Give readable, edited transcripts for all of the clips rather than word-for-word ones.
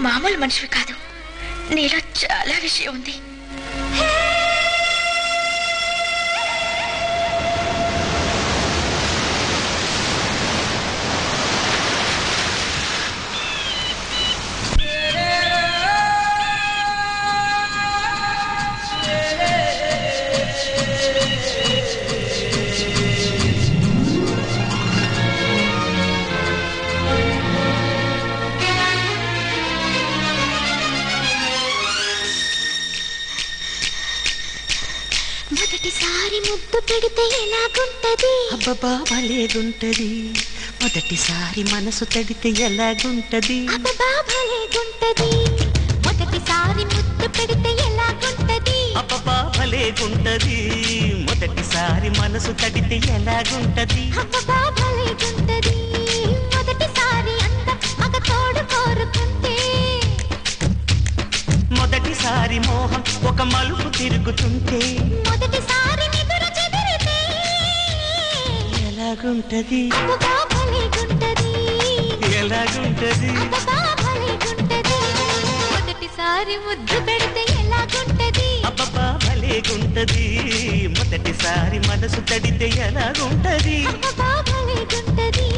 మామూలు మనిషివి కాదు. నీలో చాలా విషయం ఉంది. మొదటిసారి ముద్దు పెడితే ఎలాగుంటది? అబ్బబ్బా భలేగుంటది. మొదటిసారి మనసు తడితే ఎలాగుంటది? అబ్బబ్బా భలేగుంటది. మొదటిసారి ముద్దు పెడితే ఎలాగుంటది? అబ్బబ్బా భలేగుంటది. మొదటిసారి మనసు తడితే ఎలాగుంటది? అబ్బబ్బా భలేగుంటది. మొదటిసారి అందం మగ తోడు కోరుకుంటే, మొదటిసారి మోహం ఒక మలుపు తిరుగుతుంటే, మొదటిసారి నిదుర చెదిరితే ఎలాగుంటది? అబ్బబ్బా భలేగుంటది. ఎలాగుంటది? అబ్బబ్బా భలేగుంటది. మొదటిసారి ముద్దు పెడితే ఎలాగుంటది? అబ్బబ్బా భలేగుంటది. మొదటిసారి మనసు తడితే ఎలాగుంటది? అబ్బబ్బా భలేగుంటది.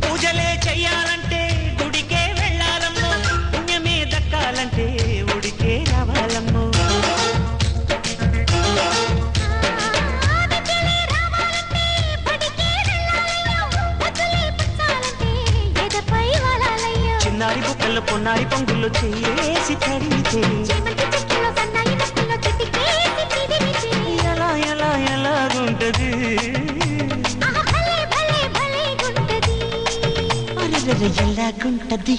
పూజలే చెయ్యాలంటే గుడికే వెళ్ళాలమ్మో, పుణ్యమే దక్కాలంటే ఉడికే రావాలమ్మో. చిన్నారి బుక్కల్లో పొన్నారి పొంగుల్లో చేసి తడితే ఎలా ఎలా ఎలాగుంటది? అరెరెరె ఎలాగుంటది?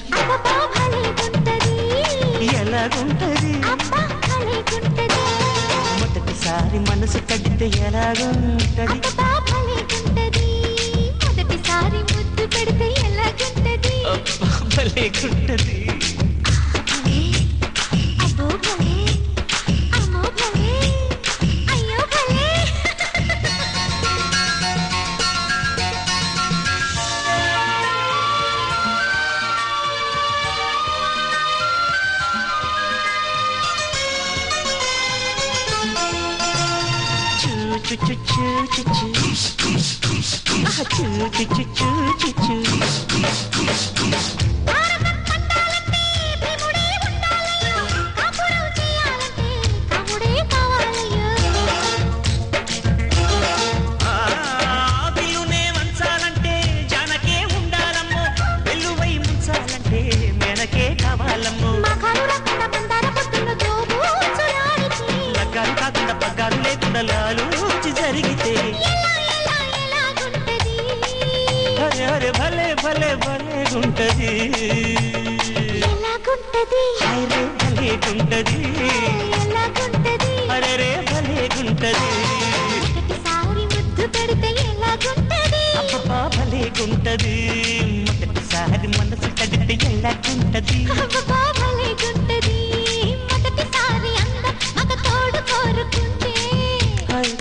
ఎలాగుంటది? మొదటిసారి మనసు తడితే ఎలాగుంటది? మొదటిసారి ముద్దు పెడితే ఎలాగుంటది? అబ్బా భలేగుంటది. అబ్బో భలే, అమ్మో భలే, అయ్యో భలే. చూ చూ చూ చూ చూ చూ. ఆహా, చూ చూ చూ చూ చూ చూ. భారతం పండాలంటే భీముడే ఉండాలయ్యో, కాపురం చేయాలంటే కాముడే కావాలయ్యో. బిల్లునే వంచాలంటే జానకే ఉండాలమ్మో, వెల్లువై ముంచాలంటే మెనకే కావాలమ్మో. మగాడు రాకుండా మందార పొద్దున్న జోబూచులాడితే లగ్గాలు కాకుండా పగ్గాలు లేకుండా లాలూచి జరిగితే ఎలాగుంటది? అరే అరే భలే భలే భలేగుంటది. ఎలాగుంటది? అరే భలేగుంటది. ఎలాగుంటది? అరే రే భలేగుంటది. మొదటిసారి ముద్దు పెడితే ఎలాగుంటది? అబ్బబ్బా భలేగుంటది. మొదటిసారి మనసు తడితే ఎలాగుంటది? అబ్బబ్బా భలేగుంటది. మొదటిసారి అందం మగ తోడు కోరుకుంటే, అరే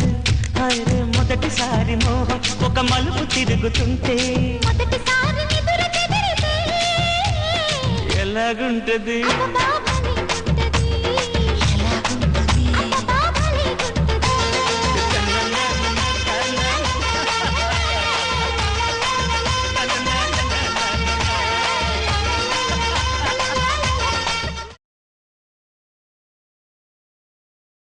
అరే మొదటిసారి మోహం ఒక మలుపు తిరుగుతుంటే మొదటిసారి నిదుర చెదిరితే ఎలాగుంటది? అబ్బబ్బా